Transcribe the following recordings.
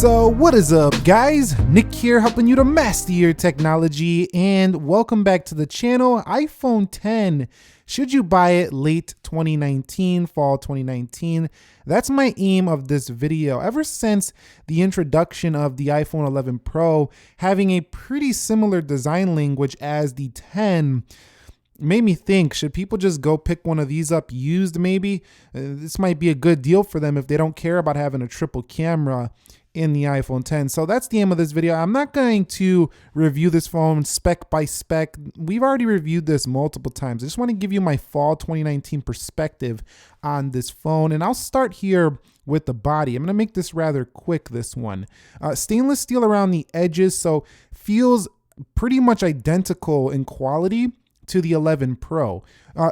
So what is up, guys? Nick here, helping you to master your technology, and welcome back to the channel. iPhone 10, should you buy it late 2019, fall 2019? That's my aim of this video. Ever since the introduction of the iPhone 11 Pro having a pretty similar design language as the 10, made me think, should people just go pick one of these up used maybe? This might be a good deal for them if they don't care about having a triple camera in the iPhone 10. So that's the aim of this video. I'm not going to review this phone spec by spec. We've already reviewed this multiple times. I just want to give you my fall 2019 perspective on this phone. And I'll start here with the body. I'm going to make this rather quick, this one. Stainless steel around the edges, so feels pretty much identical in quality to the 11 Pro.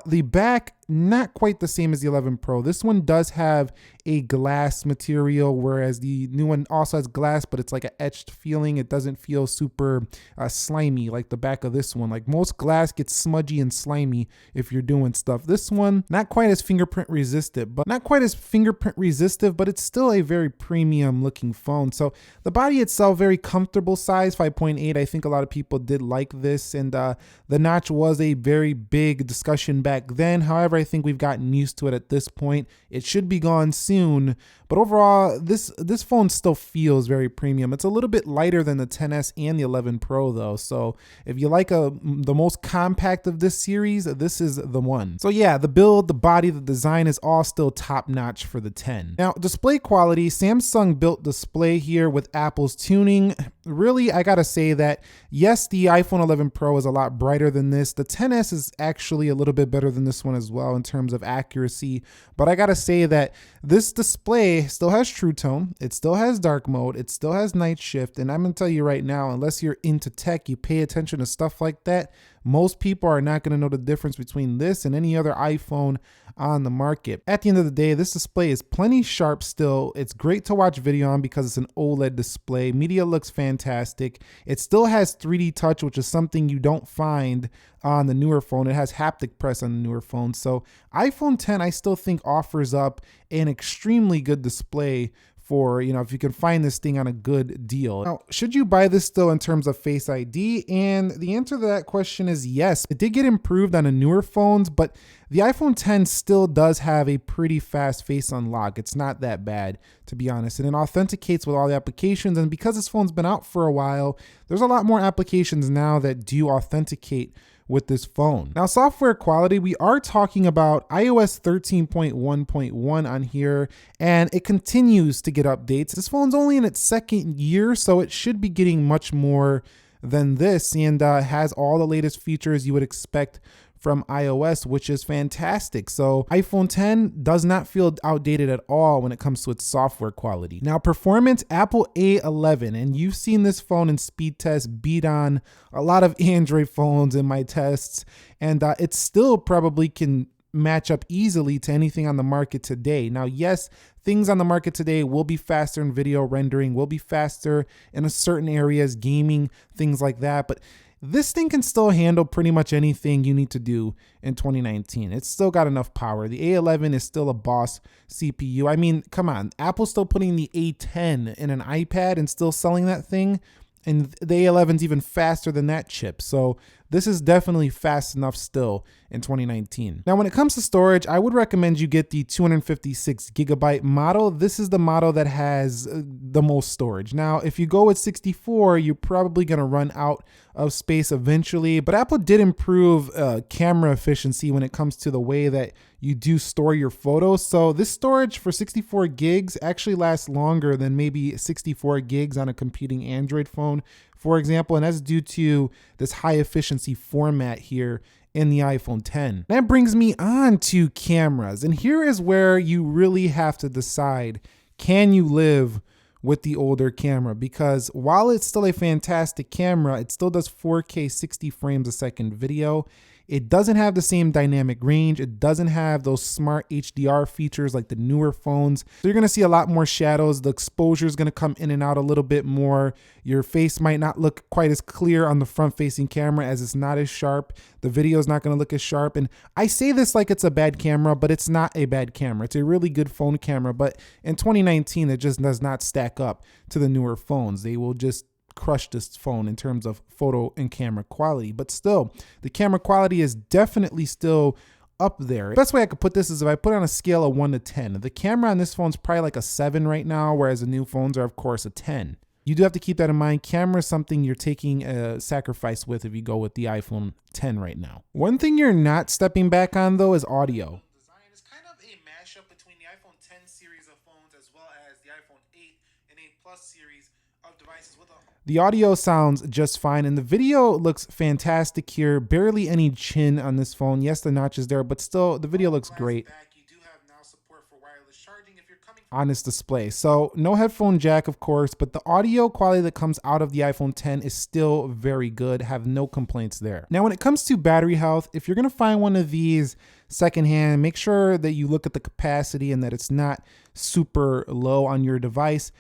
The back, not quite the same as the 11 Pro. This one does have a glass material, whereas the new one also has glass, but it's like an etched feeling. It doesn't feel super slimy like the back of this one. Like most glass gets smudgy and slimy if you're doing stuff. This one, not quite as fingerprint resistant, but it's still a very premium looking phone. So the body itself, very comfortable size, 5.8. I think a lot of people did like this, and the notch was a very big discussion back then. However, I think we've gotten used to it at this point. It should be gone soon, but overall this phone still feels very premium. It's a little bit lighter than the 10s and the 11 Pro though, so if you like the most compact of this series, this is the one. So yeah, the build, the body, the design is all still top notch for the 10. Now, display quality, Samsung built display here with Apple's tuning. Really, I gotta say that yes, the iPhone 11 Pro is a lot brighter than this. The 10s is actually a little bit better than this one as well in terms of accuracy, but I gotta say that this display still has True Tone, it still has dark mode, it still has night shift, and I'm gonna tell you right now, unless you're into tech, you pay attention to stuff like that, most people are not going to know the difference between this and any other iPhone on the market. At the end of the day, this display is plenty sharp still. It's great to watch video on because it's an OLED display. Media looks fantastic. It still has 3D touch, which is something you don't find on the newer phone. It has haptic press on the newer phone. So iPhone 10, I still think, offers up an extremely good display for, if you can find this thing on a good deal. Now, should you buy this still in terms of Face ID? And the answer to that question is yes. It did get improved on the newer phones, but the iPhone 10 still does have a pretty fast face unlock. It's not that bad, to be honest. And it authenticates with all the applications. And because this phone's been out for a while, there's a lot more applications now that do authenticate with this phone. Now, software quality, we are talking about iOS 13.1.1 on here, and it continues to get updates. This phone's only in its second year, so it should be getting much more than this, and has all the latest features you would expect from iOS, which is fantastic. So iPhone 10 does not feel outdated at all when it comes to its software quality. Now, performance, Apple A11, and you've seen this phone in speed tests beat on a lot of Android phones in my tests, and it still probably can match up easily to anything on the market today. Now, yes, things on the market today will be faster in video rendering, will be faster in certain areas, gaming, things like that, but this thing can still handle pretty much anything you need to do in 2019. It's still got enough power. The A11 is still a boss CPU. I mean, come on, Apple's still putting the A10 in an iPad and still selling that thing, and the A11's even faster than that chip. So this is definitely fast enough still in 2019. Now, when it comes to storage, I would recommend you get the 256 gigabyte model. This is the model that has the most storage. Now, if you go with 64, you're probably gonna run out of space eventually, but Apple did improve camera efficiency when it comes to the way that you do store your photos. So this storage for 64 gigs actually lasts longer than maybe 64 gigs on a competing Android phone, for example, and that's due to this high efficiency format here in the iPhone 10. That brings me on to cameras, and here is where you really have to decide, can you live with the older camera? Because while it's still a fantastic camera, it still does 4K 60 frames a second video. It doesn't have the same dynamic range. It doesn't have those smart HDR features like the newer phones. So you're gonna see a lot more shadows. The exposure is gonna come in and out a little bit more. Your face might not look quite as clear on the front facing camera as it's not as sharp. The video is not gonna look as sharp. And I say this like it's a bad camera, but it's not a bad camera. It's a really good phone camera, but in 2019, it just does not stack up to the newer phones. They will just crush this phone in terms of photo and camera quality, but still the camera quality is definitely still up there. The best way I could put this is if I put it on a scale of 1 to 10. The camera on this phone is probably like a 7 right now, whereas the new phones are of course a 10. You do have to keep that in mind. Camera is something you're taking a sacrifice with if you go with the iPhone 10 right now. One thing you're not stepping back on though is audio. Design is kind of a mashup between the iPhone 10 series of phones as well as the iPhone 8 and 8 Plus series of devices with a The audio sounds just fine, and the video looks fantastic here. Barely any chin on this phone. Yes, the notch is there, but still, the video looks great you do have now support for wireless charging if you're coming on this display. So no headphone jack, of course, but the audio quality that comes out of the iPhone 10 is still very good. Have no complaints there. Now, when it comes to battery health, if you're gonna find one of these secondhand, make sure that you look at the capacity and that it's not super low on your device,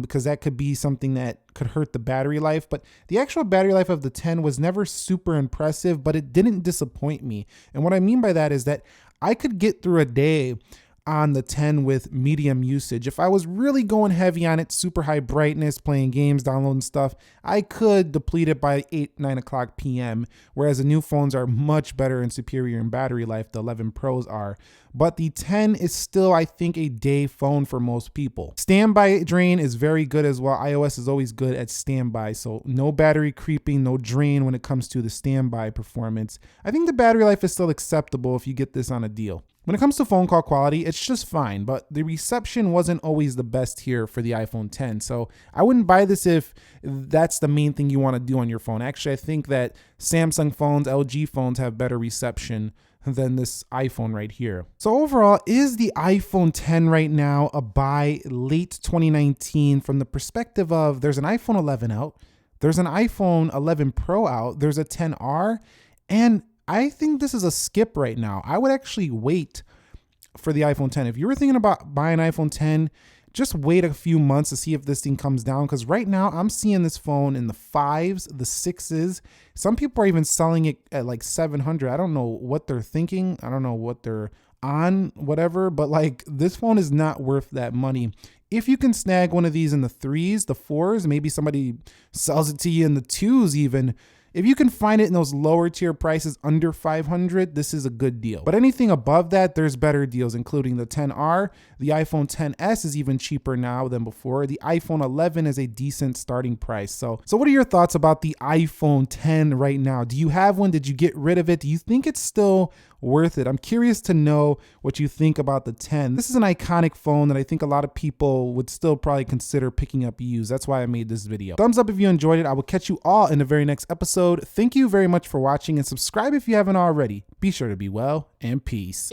because that could be something that could hurt the battery life. But the actual battery life of the 10 was never super impressive, but it didn't disappoint me. And what I mean by that is that I could get through a day on the 10 with medium usage. If I was really going heavy on it, super high brightness, playing games, downloading stuff, I could deplete it by 8-9 o'clock p.m. Whereas the new phones are much better and superior in battery life. The 11 Pros are. But the 10 is still, I think, a day phone for most people. Standby drain is very good as well. iOS is always good at standby. So no battery creeping, no drain when it comes to the standby performance. I think the battery life is still acceptable if you get this on a deal. When it comes to phone call quality, it's just fine, but the reception wasn't always the best here for the iPhone 10. So I wouldn't buy this if that's the main thing you want to do on your phone. Actually, I think that Samsung phones, LG phones have better reception than this iPhone right here. So overall, is the iPhone 10 right now a buy late 2019 from the perspective of there's an iPhone 11 out, there's an iPhone 11 Pro out, there's a 10R, and I think this is a skip right now. I would actually wait for the iPhone 10. If you were thinking about buying an iPhone 10, just wait a few months to see if this thing comes down. Because right now I'm seeing this phone in the 5s, the 6s. Some people are even selling it at like 700. I don't know what they're thinking. I don't know what they're on, whatever. But like this phone is not worth that money. If you can snag one of these in the 3s, the 4s, maybe somebody sells it to you in the 2s even. If you can find it in those lower tier prices under 500, this is a good deal. But anything above that, there's better deals, including the 10R. The iPhone 10s is even cheaper now than before. The iPhone 11 is a decent starting price. So what are your thoughts about the iPhone 10 right now? Do you have one? Did you get rid of it? Do you think it's still worth it? I'm curious to know what you think about the 10. This is an iconic phone that I think a lot of people would still probably consider picking up used. That's why I made this video. Thumbs up if you enjoyed it. I will catch you all in the very next episode. Thank you very much for watching, and subscribe if you haven't already. Be sure to be well, and peace.